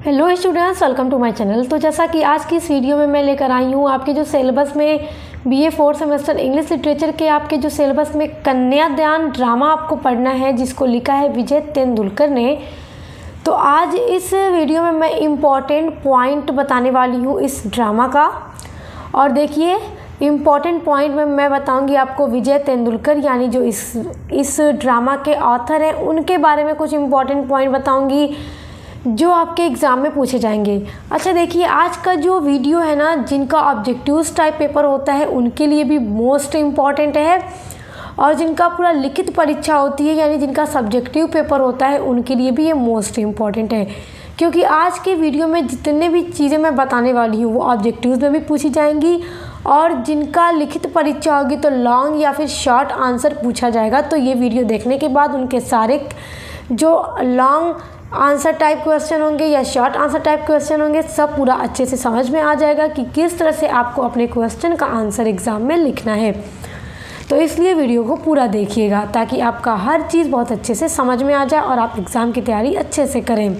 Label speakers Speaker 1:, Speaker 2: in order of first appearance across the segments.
Speaker 1: Hello students, welcome to my channel. तो जैसा कि आज की इस वीडियो में मैं लेकर आई हूँ आपके जो सिलेबस में BA 4th semester English literature के आपके जो सिलेबस में कन्यादान ड्रामा आपको पढ़ना है, जिसको लिखा है विजय तेंदुलकर ने। तो आज इस वीडियो में मैं इम्पॉर्टेंट पॉइंट बताने वाली हूँ इस ड्रामा का। और देखिए, इम्पॉर्टेंट पॉइंट में मैं बताऊंगी आपको विजय तेंदुलकर यानी जो इस ड्रामा के ऑथर हैं उनके बारे में कुछ इम्पॉर्टेंट पॉइंट बताऊंगी जो आपके एग्ज़ाम में पूछे जाएंगे। अच्छा देखिए, आज का जो वीडियो है ना, जिनका ऑब्जेक्टिव्स टाइप पेपर होता है उनके लिए भी मोस्ट इम्पॉर्टेंट है, और जिनका पूरा लिखित परीक्षा होती है यानी जिनका सब्जेक्टिव पेपर होता है उनके लिए भी ये मोस्ट इम्पॉर्टेंट है। क्योंकि आज के वीडियो में जितने भी चीज़ें मैं बताने वाली हूँ वो ऑब्जेक्टिव्स में भी पूछी जाएंगी, और जिनका लिखित परीक्षा होगी तो लॉन्ग या फिर शॉर्ट आंसर पूछा जाएगा। तो ये वीडियो देखने के बाद उनके सारे जो लॉन्ग आंसर टाइप क्वेश्चन होंगे या शॉर्ट आंसर टाइप क्वेश्चन होंगे सब पूरा अच्छे से समझ में आ जाएगा कि किस तरह से आपको अपने क्वेश्चन का आंसर एग्ज़ाम में लिखना है। तो इसलिए वीडियो को पूरा देखिएगा ताकि आपका हर चीज़ बहुत अच्छे से समझ में आ जाए और आप एग्ज़ाम की तैयारी अच्छे से करें।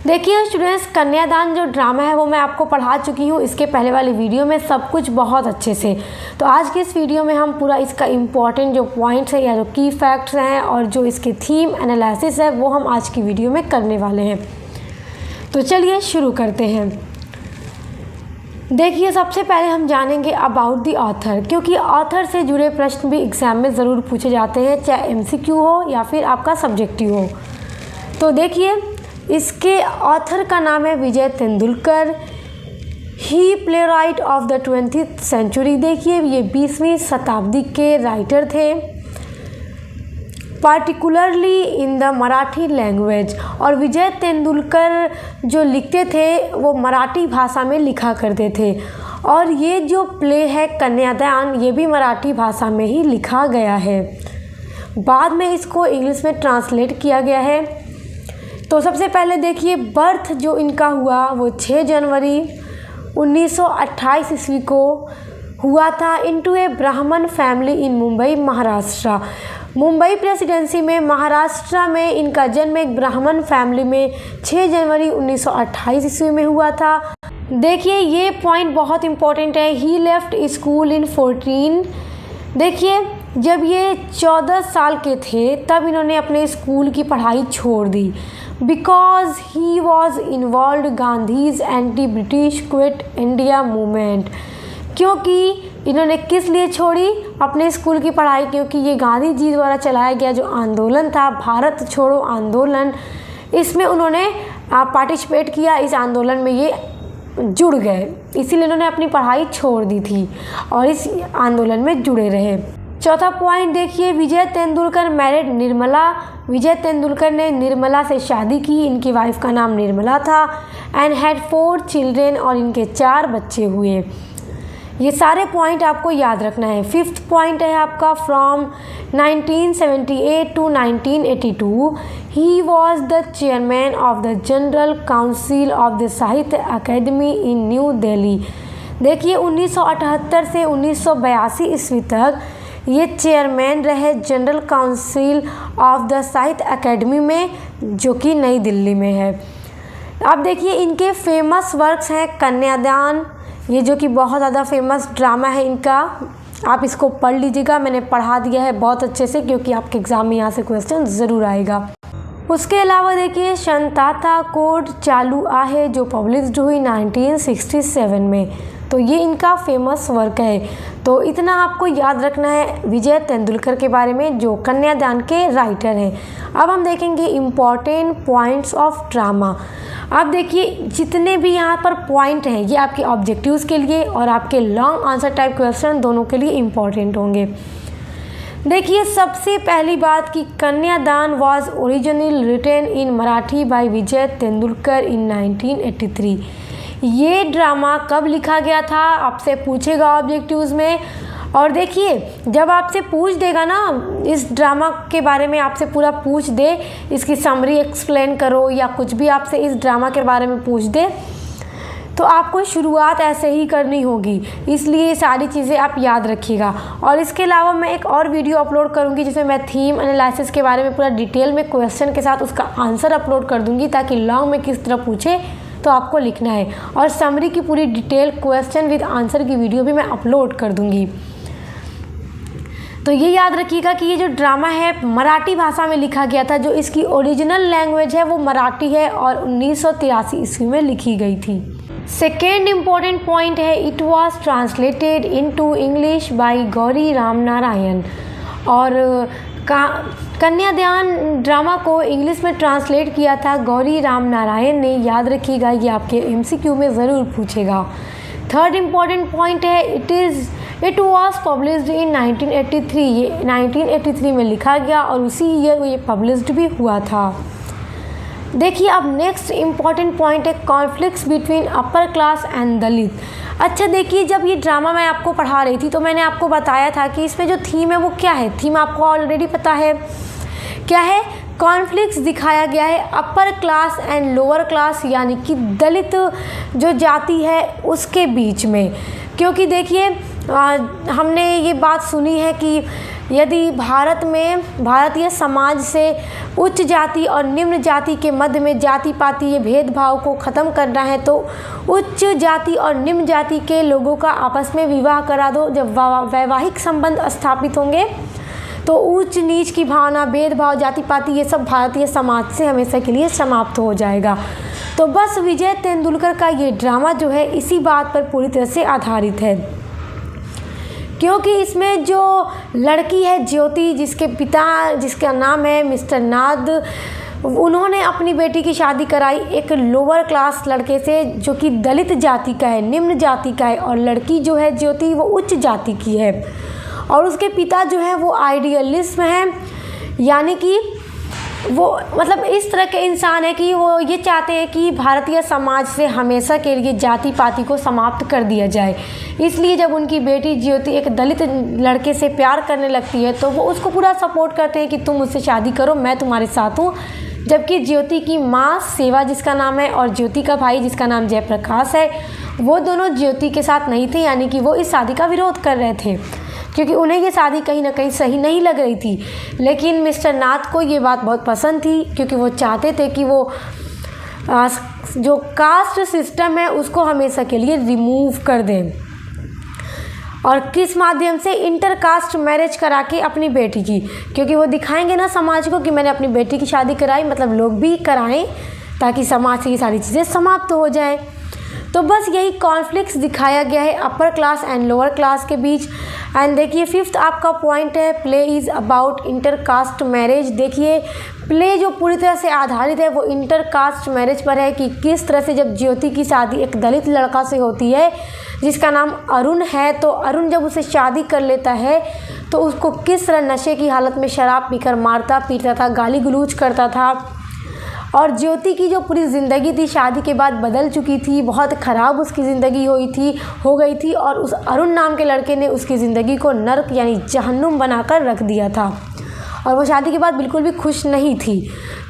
Speaker 1: देखिए स्टूडेंट्स, कन्यादान जो ड्रामा है वो मैं आपको पढ़ा चुकी हूँ इसके पहले वाली वीडियो में सब कुछ बहुत अच्छे से। तो आज की इस वीडियो में हम पूरा इसका इम्पॉर्टेंट जो पॉइंट्स है या जो की फैक्ट्स हैं और जो इसके थीम एनालिसिस है वो हम आज की वीडियो में करने वाले हैं। तो चलिए शुरू करते हैं। देखिए, सबसे पहले हम जानेंगे अबाउट द ऑथर, क्योंकि ऑथर से जुड़े प्रश्न भी एग्ज़ाम में ज़रूर पूछे जाते हैं, चाहे MCQ हो या फिर आपका सब्जेक्टिव हो। तो देखिए, इसके ऑथर का नाम है Vijay Tendulkar. He playwright of the 20th century. देखिए, ये 20वीं शताब्दी के राइटर थे, particularly in the Marathi language. और विजय तेंदुलकर जो लिखते थे वो मराठी भाषा में लिखा करते थे, और ये जो प्ले है कन्यादान ये भी मराठी भाषा में ही लिखा गया है। बाद में इसको इंग्लिश में ट्रांसलेट किया गया है। तो सबसे पहले देखिए, बर्थ जो इनका हुआ वो 6 जनवरी 1928 ईस्वी को हुआ था इनटू ए ब्राह्मण family in Mumbai Maharashtra. Mumbai presidency में महाराष्ट्र में इनका जन्म एक ब्राह्मण फैमिली में 6 जनवरी 1928 ईस्वी में हुआ था। देखिए, ये पॉइंट बहुत इंपॉर्टेंट है। ही लेफ्ट स्कूल इन 14। देखिए, जब ये 14 साल के थे तब इन्होंने अपने स्कूल की पढ़ाई छोड़ दी, because he was involve Gandhi's anti British quit India movement. क्योंकि इन्होंने किस लिए छोड़ी अपने स्कूल की पढ़ाई? क्योंकि ये गांधी जी द्वारा चलाया गया जो आंदोलन था, भारत छोड़ो आंदोलन, इसमें उन्होंने पार्टिसिपेट किया। इस आंदोलन में ये जुड़ गए, इसीलिए इन्होंने अपनी पढ़ाई छोड़ दी थी और इस आंदोलन में जुड़े रहे। चौथा पॉइंट देखिए, विजय तेंदुलकर मैरिड निर्मला। विजय तेंदुलकर ने निर्मला से शादी की, इनकी वाइफ का नाम निर्मला था, एंड हैड 4 चिल्ड्रेन, और इनके 4 बच्चे हुए। ये सारे पॉइंट आपको याद रखना है। 5th पॉइंट है आपका, from 1978 to 1982 he was the chairman of the general council of the Sahitya Akademi in New Delhi. देखिए, 1978 से 1982 ईस्वी तक ये चेयरमैन रहे general council of the Sahitya Akademi में, जो कि नई दिल्ली में है। अब देखिए, इनके फेमस वर्क्स हैं कन्यादान, ये जो कि बहुत ज़्यादा फेमस ड्रामा है इनका। आप इसको पढ़ लीजिएगा, मैंने पढ़ा दिया है बहुत अच्छे से, क्योंकि आपके एग्ज़ाम में यहाँ से क्वेश्चन ज़रूर आएगा। उसके अलावा देखिए, शंताता कोड चालू आहे, जो पब्लिश्ड हुई 1967 में। तो ये इनका फेमस वर्क है। तो इतना आपको याद रखना है विजय तेंदुलकर के बारे में, जो कन्यादान के राइटर हैं। अब हम देखेंगे इम्पॉर्टेंट पॉइंट्स ऑफ ड्रामा। अब देखिए, जितने भी यहाँ पर पॉइंट हैं ये आपके ऑब्जेक्टिव्स के लिए और आपके लॉन्ग आंसर टाइप क्वेश्चन दोनों के लिए इम्पॉर्टेंट होंगे। देखिए, सबसे पहली बात कि Kanyadaan was originally written in Marathi by Vijay Tendulkar in 1983। ये ड्रामा कब लिखा गया था आपसे पूछेगा ऑब्जेक्टिव्स में। और देखिए, जब आपसे पूछ देगा ना इस ड्रामा के बारे में, आपसे पूरा पूछ दे, इसकी समरी एक्सप्लेन करो या कुछ भी आपसे इस ड्रामा के बारे में पूछ दे, तो आपको शुरुआत ऐसे ही करनी होगी, इसलिए ये सारी चीज़ें आप याद रखिएगा। और इसके अलावा मैं एक और वीडियो अपलोड करूँगी जिसमें मैं थीम एनालिसिस के बारे में पूरा डिटेल में क्वेश्चन के साथ उसका आंसर अपलोड कर दूँगी, ताकि लॉन्ग में किस तरह पूछे तो आपको लिखना है। और समरी की पूरी डिटेल क्वेश्चन विद आंसर की वीडियो भी मैं अपलोड कर दूँगी। तो ये याद रखिएगा कि ये जो ड्रामा है मराठी भाषा में लिखा गया था, जो इसकी ओरिजिनल लैंग्वेज है वो मराठी है और 1983 ईस्वी में लिखी गई थी। सेकेंड इम्पोर्टेंट पॉइंट है, it was translated into English by Gauri Ramnarayan. और कन्यादान ड्रामा को इंग्लिश में ट्रांसलेट किया था गौरी रामनारायण ने। याद रखिएगा, ये आपके MCQ में ज़रूर पूछेगा। थर्ड इम्पॉर्टेंट पॉइंट है, इट वॉज पब्लिश्ड इन 1983। ये 1983 में लिखा गया और उसी ईयर ये पब्लिश्ड भी हुआ था। देखिए अब नेक्स्ट इम्पॉर्टेंट पॉइंट है, conflicts between upper class and Dalit. अच्छा देखिए, जब ये ड्रामा मैं आपको पढ़ा रही थी तो मैंने आपको बताया था कि इसमें जो थीम है वो क्या है। थीम आपको ऑलरेडी पता है क्या है, कॉन्फ्लिक्ट्स दिखाया गया है अपर क्लास एंड लोअर क्लास, यानी कि दलित जो जाति है उसके बीच में। क्योंकि देखिए हमने ये बात सुनी है कि यदि भारतीय समाज से उच्च जाति और निम्न जाति के मध्य में जाति पाति ये भेदभाव को ख़त्म करना है, तो उच्च जाति और निम्न जाति के लोगों का आपस में विवाह करा दो। जब वैवाहिक संबंध स्थापित होंगे तो उच्च नीच की भावना, भेदभाव, जाति पाति ये सब भारतीय समाज से हमेशा के लिए समाप्त हो जाएगा। तो बस विजय तेंदुलकर का ये ड्रामा जो है इसी बात पर पूरी तरह से आधारित है। क्योंकि इसमें जो लड़की है ज्योति, जिसके पिता जिसका नाम है मिस्टर नाद, उन्होंने अपनी बेटी की शादी कराई एक लोअर क्लास लड़के से जो कि दलित जाति का है, निम्न जाति का है, और लड़की जो है ज्योति वो उच्च जाति की है। और उसके पिता जो है वो आइडियलिस्ट हैं, यानी कि वो मतलब इस तरह के इंसान है कि वो ये चाहते हैं कि भारतीय समाज से हमेशा के लिए जाति पाति को समाप्त कर दिया जाए। इसलिए जब उनकी बेटी ज्योति एक दलित लड़के से प्यार करने लगती है तो वो उसको पूरा सपोर्ट करते हैं कि तुम मुझसे शादी करो, मैं तुम्हारे साथ हूँ। जबकि ज्योति की माँ सेवा जिसका नाम है और ज्योति का भाई जिसका नाम जयप्रकाश है, वो दोनों ज्योति के साथ नहीं थे, यानी कि वो इस शादी का विरोध कर रहे थे क्योंकि उन्हें ये शादी कहीं ना कहीं सही नहीं लग रही थी। लेकिन मिस्टर नाथ को ये बात बहुत पसंद थी क्योंकि वो चाहते थे कि वो जो कास्ट सिस्टम है उसको हमेशा के लिए रिमूव कर दें। और किस माध्यम से, इंटर कास्ट मैरिज करा के अपनी बेटी की, क्योंकि वो दिखाएंगे ना समाज को कि मैंने अपनी बेटी की शादी कराई, मतलब लोग भी कराएं ताकि समाज से ये सारी चीज़ें समाप्त हो जाएं। तो बस यही कॉन्फ्लिक्ट्स दिखाया गया है अपर क्लास एंड लोअर क्लास के बीच। एंड देखिए फिफ्थ आपका पॉइंट है, play is about inter caste marriage. देखिए प्ले जो पूरी तरह से आधारित है वो इंटर कास्ट मैरिज पर है कि किस तरह से जब ज्योति की शादी एक दलित लड़का से होती है जिसका नाम अरुण है, तो अरुण जब उसे शादी कर लेता है तो उसको किस तरह नशे की हालत में शराब पीकर मारता पीटता था, गाली गलौज करता था। और ज्योति की जो पूरी ज़िंदगी थी शादी के बाद बदल चुकी थी, बहुत ख़राब उसकी ज़िंदगी हो गई थी और उस अरुण नाम के लड़के ने उसकी ज़िंदगी को नर्क यानी जहन्नुम बनाकर रख दिया था और वो शादी के बाद बिल्कुल भी खुश नहीं थी।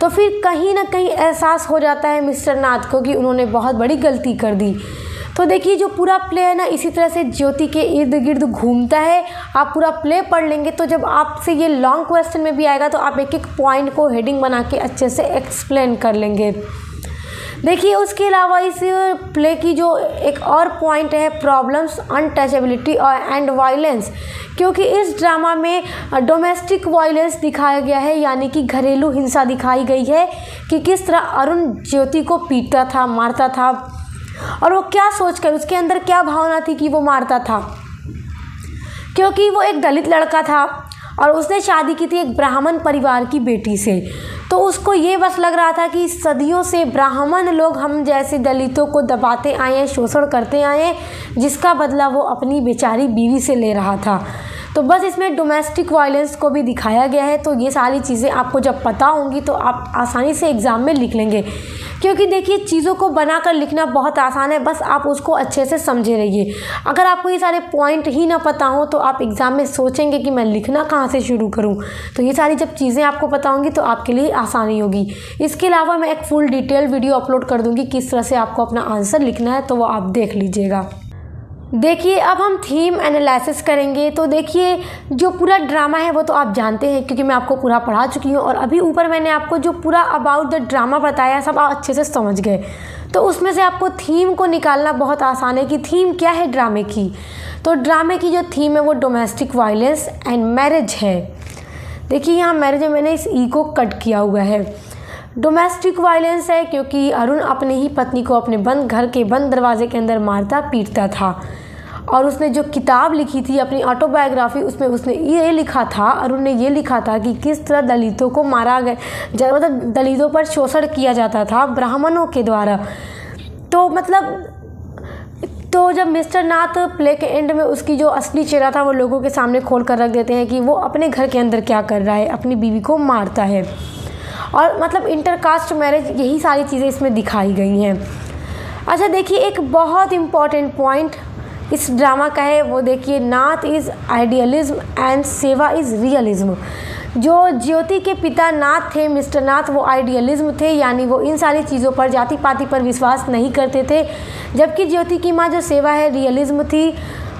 Speaker 1: तो फिर कहीं ना कहीं एहसास हो जाता है मिस्टर नाथ को कि उन्होंने बहुत बड़ी गलती कर दी। तो देखिए जो पूरा प्ले है ना इसी तरह से ज्योति के इर्द गिर्द घूमता है। आप पूरा प्ले पढ़ लेंगे तो जब आपसे ये लॉन्ग क्वेश्चन में भी आएगा तो आप एक एक पॉइंट को हेडिंग बना के अच्छे से एक्सप्लेन कर लेंगे। देखिए उसके अलावा इस प्ले की जो एक और पॉइंट है, प्रॉब्लम्स, अनटचेबिलिटी और एंड वायलेंस, क्योंकि इस ड्रामा में डोमेस्टिक वायलेंस दिखाया गया है, यानी कि घरेलू हिंसा दिखाई गई है कि किस तरह अरुण ज्योति को पीटता था, मारता था और वो क्या सोचकर, उसके अंदर क्या भावना थी कि वो मारता था। क्योंकि वो एक दलित लड़का था और उसने शादी की थी एक ब्राह्मण परिवार की बेटी से, तो उसको ये बस लग रहा था कि सदियों से ब्राह्मण लोग हम जैसे दलितों को दबाते आए हैं, शोषण करते आए हैं, जिसका बदला वो अपनी बेचारी बीवी से ले रहा था। तो बस इसमें डोमेस्टिक वायलेंस को भी दिखाया गया है। तो ये सारी चीज़ें आपको जब पता होंगी तो आप आसानी से एग्ज़ाम में लिख लेंगे, क्योंकि देखिए चीज़ों को बनाकर लिखना बहुत आसान है, बस आप उसको अच्छे से समझे रहिए। अगर आपको ये सारे पॉइंट ही ना पता हो तो आप एग्ज़ाम में सोचेंगे कि मैं लिखना कहाँ से शुरू करूँ। तो ये सारी जब चीज़ें आपको पता होंगी तो आपके लिए आसानी होगी। इसके अलावा मैं एक फुल डिटेल वीडियो अपलोड कर दूँगी किस तरह से आपको अपना आंसर लिखना है, तो वो आप देख लीजिएगा। देखिए अब हम थीम एनालिसिस करेंगे। तो देखिए जो पूरा ड्रामा है वो तो आप जानते हैं, क्योंकि मैं आपको पूरा पढ़ा चुकी हूँ, और अभी ऊपर मैंने आपको जो पूरा अबाउट द ड्रामा बताया सब आप अच्छे से समझ गए। तो उसमें से आपको थीम को निकालना बहुत आसान है कि थीम क्या है ड्रामे की। तो ड्रामे की जो थीम है वो डोमेस्टिक वायलेंस एंड मैरिज है। देखिए यहाँ मैरिज में मैंने इस ई को कट किया हुआ है। डोमेस्टिक वायलेंस है क्योंकि अरुण अपनी ही पत्नी को अपने बंद घर के बंद दरवाजे के अंदर मारता पीटता था, और उसने जो किताब लिखी थी अपनी ऑटोबायोग्राफी, उसमें उसने ये लिखा था, अरुण ने ये लिखा था कि किस तरह दलितों को मारा गया, मतलब दलितों पर शोषण किया जाता था ब्राह्मणों के द्वारा। तो जब मिस्टर नाथ प्ले के एंड में उसकी जो असली चेहरा था वो लोगों के सामने खोल कर रख देते हैं कि वो अपने घर के अंदर क्या कर रहा है, अपनी बीवी को मारता है। और मतलब इंटरकास्ट मैरिज, यही सारी चीज़ें इसमें दिखाई गई हैं। अच्छा देखिए एक बहुत इम्पॉर्टेंट पॉइंट इस ड्रामा का है, वो देखिए नाथ इज़ आइडियलिज्म एंड सेवा इज़ रियलिज्म। जो ज्योति के पिता नाथ थे, मिस्टर नाथ, वो आइडियलिज्म थे, यानी वो इन सारी चीज़ों पर, जाति पाति पर विश्वास नहीं करते थे। जबकि ज्योति की माँ जो सेवा है रियलिज्म थी,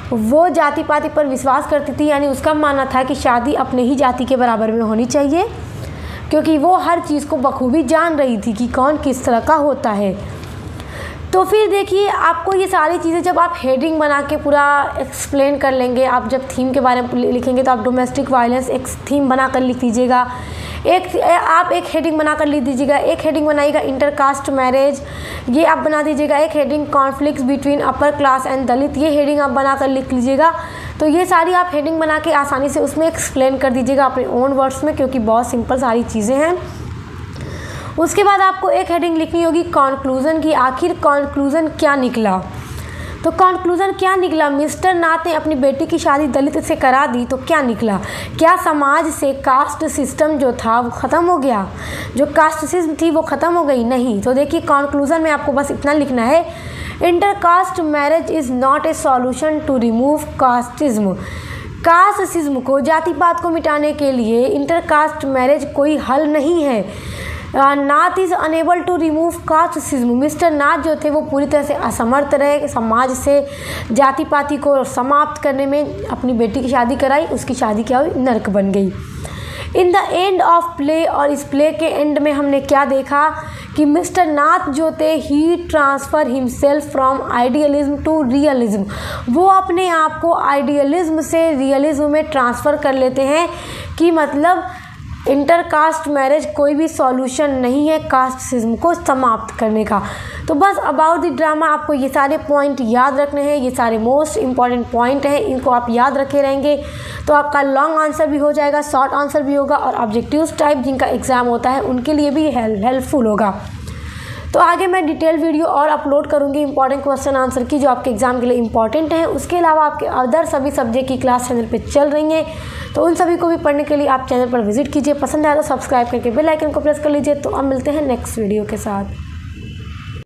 Speaker 1: वो जाति पाति पर विश्वास करती थी, यानी उसका मानना था कि शादी अपने ही जाति के बराबर में होनी चाहिए, क्योंकि वो हर चीज़ को बखूबी जान रही थी कि कौन किस तरह का होता है। तो फिर देखिए आपको ये सारी चीज़ें जब आप हेडिंग बना के पूरा एक्सप्लेन कर लेंगे, आप जब थीम के बारे में लिखेंगे तो आप डोमेस्टिक वायलेंस एक थीम बना कर लिख दीजिएगा। आप एक हेडिंग बना कर लिख दीजिएगा। एक हेडिंग बनाइएगा इंटरकास्ट मैरिज, ये आप बना दीजिएगा। एक heading conflicts between upper class and Dalit, ये हेडिंग आप बना कर लिख लीजिएगा। तो ये सारी आप हेडिंग बना के आसानी से उसमें एक्सप्लेन कर दीजिएगा अपने ओन वर्ड्स में, क्योंकि बहुत सिंपल सारी चीज़ें हैं। उसके बाद आपको एक हेडिंग लिखनी होगी कॉन्क्लूज़न की, आखिर कॉन्क्लूज़न क्या निकला। तो कॉन्क्लूज़न क्या निकला, मिस्टर नाथ ने अपनी बेटी की शादी दलित से करा दी, तो क्या निकला, क्या समाज से कास्ट सिस्टम जो था वो ख़त्म हो गया, जो कास्ट सिस्टम थी वो ख़त्म हो गई, नहीं। तो देखिए कॉन्क्लूज़न में आपको बस इतना लिखना है, intercaste marriage is not a solution to remove casteism. Casteism को, जाति पात को मिटाने के लिए इंटरकास्ट मैरिज कोई हल नहीं है। Nath is unable to remove casteism. Mister Nath जो थे वो पूरी तरह से असमर्थ रहे समाज से जाति पाति को समाप्त करने में। अपनी बेटी की शादी कराई, उसकी शादी क्या हुई, नर्क बन गई। In the end of play, और इस प्ले के एंड में हमने क्या देखा कि मिस्टर नाथ जो थे he transfer himself from idealism to realism. वो अपने आप को आइडियलिज्म से रियलिज्म में ट्रांसफ़र कर लेते हैं, कि मतलब इंटरकास्ट मैरिज कोई भी सॉल्यूशन नहीं है कास्टिज्म को समाप्त करने का। तो बस अबाउट द ड्रामा आपको ये सारे पॉइंट याद रखने हैं, ये सारे मोस्ट इंपॉर्टेंट पॉइंट हैं, इनको आप याद रखे रहेंगे तो आपका लॉन्ग आंसर भी हो जाएगा, शॉर्ट आंसर भी होगा, और ऑब्जेक्टिव्स टाइप जिनका एग्ज़ाम होता है उनके लिए भी हेल्पफुल होगा। तो आगे मैं डिटेल वीडियो और अपलोड करूंगी इंपॉर्टेंट क्वेश्चन आंसर की, जो आपके एग्जाम के लिए इंपॉर्टेंट है। उसके अलावा आपके अदर सभी सब्जेक्ट की क्लास चैनल पे चल रही हैं, तो उन सभी को भी पढ़ने के लिए आप चैनल पर विजिट कीजिए। पसंद आया तो सब्सक्राइब करके बेल आइकन को प्रेस कर लीजिए। तो अब मिलते हैं नेक्स्ट वीडियो के साथ।